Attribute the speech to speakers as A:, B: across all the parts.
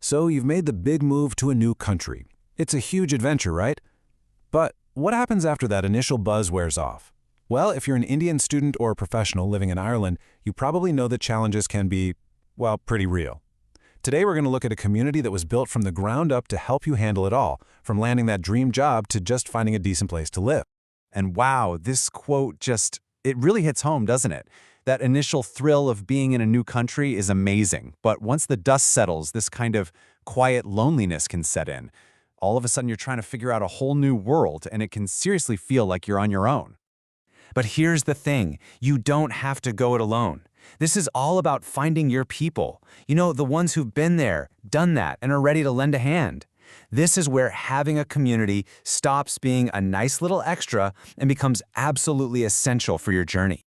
A: So you've made the big move to a new country. It's a huge adventure, right? But what happens after that initial buzz wears off? Well, if you're an Indian student or a professional living in Ireland, you probably know that challenges can be, well, pretty real. Today we're going to look at a community that was built from the ground up to help you handle it all, from landing that dream job to just finding a decent place to live.
B: And wow, this quote it really hits home, doesn't it? That initial thrill of being in a new country is amazing, but once the dust settles, this kind of quiet loneliness can set in. All of a sudden, you're trying to figure out a whole new world, and it can seriously feel like you're on your own.
C: But here's the thing, you don't have to go it alone. This is all about finding your people. You know, the ones who've been there, done that, and are ready to lend a hand. This is where having a community stops being a nice little extra and becomes absolutely essential for your journey.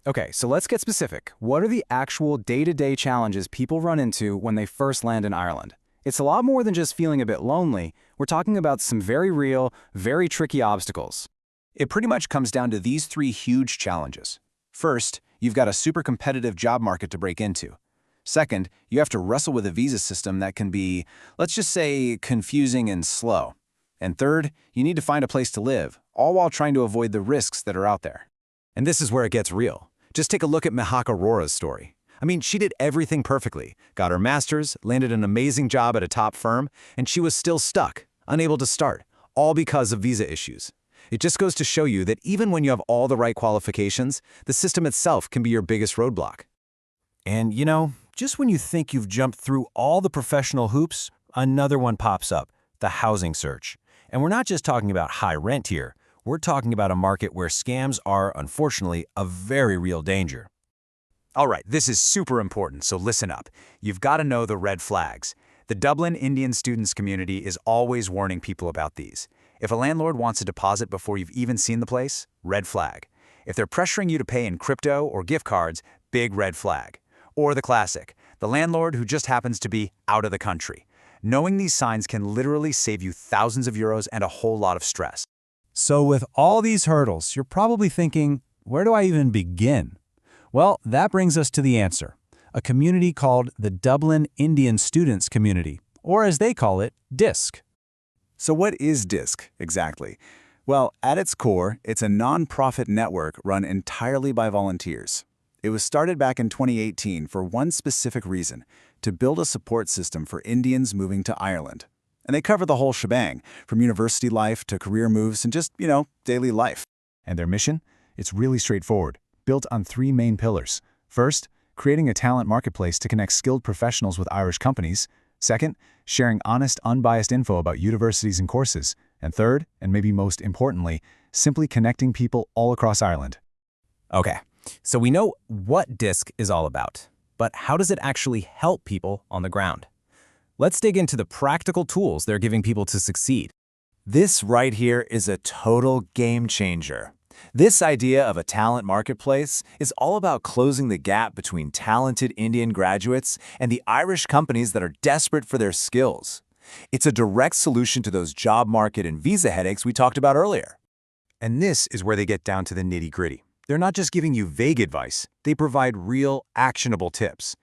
D: Okay, so let's get specific. What are the actual day-to-day challenges people run into when they first land in Ireland? It's a lot more than just feeling a bit lonely. We're talking about some very real, very tricky obstacles.
E: It pretty much comes down to these three huge challenges. First, you've got a super competitive job market to break into. Second, you have to wrestle with a visa system that can be, let's just say, confusing and slow. And third, you need to find a place to live, all while trying to avoid the risks that are out there.
A: And this is where it gets real. Just take a look at Mihak Aurora's story. I mean, she did everything perfectly, got her master's, landed an amazing job at a top firm, and she was still stuck, unable to start, all because of visa issues. It just goes to show you that even when you have all the right qualifications, the system itself can be your biggest roadblock.
C: And you know, just when you think you've jumped through all the professional hoops, another one pops up, the housing search. And we're not just talking about high rent here. We're talking about a market where scams are, unfortunately, a very real danger.
B: All right, this is super important, so listen up. You've got to know the red flags. The Dublin Indian Students Community is always warning people about these. If a landlord wants a deposit before you've even seen the place, red flag. If they're pressuring you to pay in crypto or gift cards, big red flag. Or the classic, the landlord who just happens to be out of the country. Knowing these signs can literally save you thousands of euros and a whole lot of stress.
A: So with all these hurdles, you're probably thinking, where do I even begin? Well, that brings us to the answer. A community called the Dublin Indian Students Community, or as they call it, DISC.
E: So what is DISC exactly? Well, at its core, it's a non-profit network run entirely by volunteers. It was started back in 2018 for one specific reason, to build a support system for Indians moving to Ireland. And they cover the whole shebang, from university life to career moves and just, daily life.
A: And their mission? It's really straightforward, built on three main pillars. First, creating a talent marketplace to connect skilled professionals with Irish companies. Second, sharing honest, unbiased info about universities and courses. And third, and maybe most importantly, simply connecting people all across Ireland.
C: Okay, so we know what DISC is all about, but how does it actually help people on the ground? Let's dig into the practical tools they're giving people to succeed.
B: This right here is a total game changer. This idea of a talent marketplace is all about closing the gap between talented Indian graduates and the Irish companies that are desperate for their skills. It's a direct solution to those job market and visa headaches we talked about earlier.
A: And this is where they get down to the nitty-gritty. They're not just giving you vague advice, they provide real, actionable tips.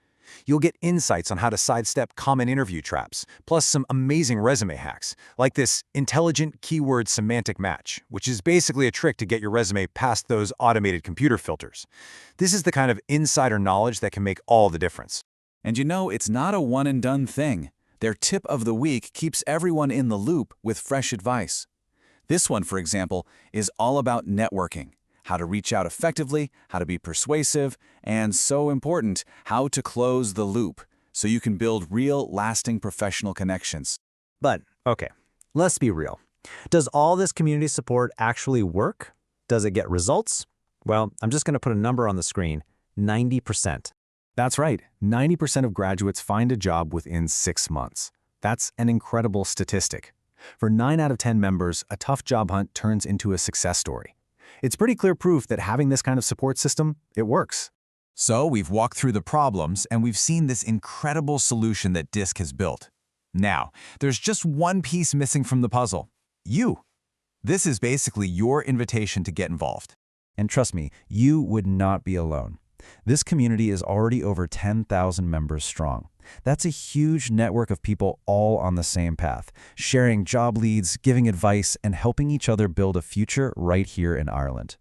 A: You'll get insights on how to sidestep common interview traps, plus some amazing resume hacks, like this intelligent keyword semantic match, which is basically a trick to get your resume past those automated computer filters. This is the kind of insider knowledge that can make all the difference.
E: And it's not a one-and-done thing. Their tip of the week keeps everyone in the loop with fresh advice. This one, for example, is all about networking. How to reach out effectively, how to be persuasive, and so important, how to close the loop so you can build real, lasting professional connections.
C: But, okay, let's be real. Does all this community support actually work? Does it get results? Well, I'm just going to put a number on the screen, 90%.
A: That's right, 90% of graduates find a job within 6 months. That's an incredible statistic. For 9 out of 10 members, a tough job hunt turns into a success story. It's pretty clear proof that having this kind of support system, it works.
B: So we've walked through the problems and we've seen this incredible solution that DISC has built. Now, there's just one piece missing from the puzzle. You. This is basically your invitation to get involved.
A: And trust me, you would not be alone. This community is already over 10,000 members strong. That's a huge network of people all on the same path, sharing job leads, giving advice, and helping each other build a future right here in Ireland.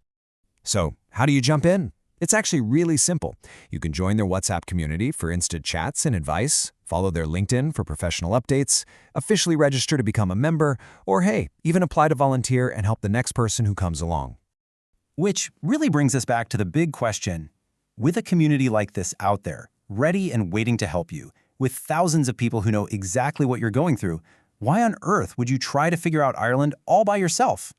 B: So, how do you jump in? It's actually really simple. You can join their WhatsApp community for instant chats and advice, follow their LinkedIn for professional updates, officially register to become a member, or hey, even apply to volunteer and help the next person who comes along.
C: Which really brings us back to the big question. With a community like this out there, ready and waiting to help you, with thousands of people who know exactly what you're going through, why on earth would you try to figure out Ireland all by yourself?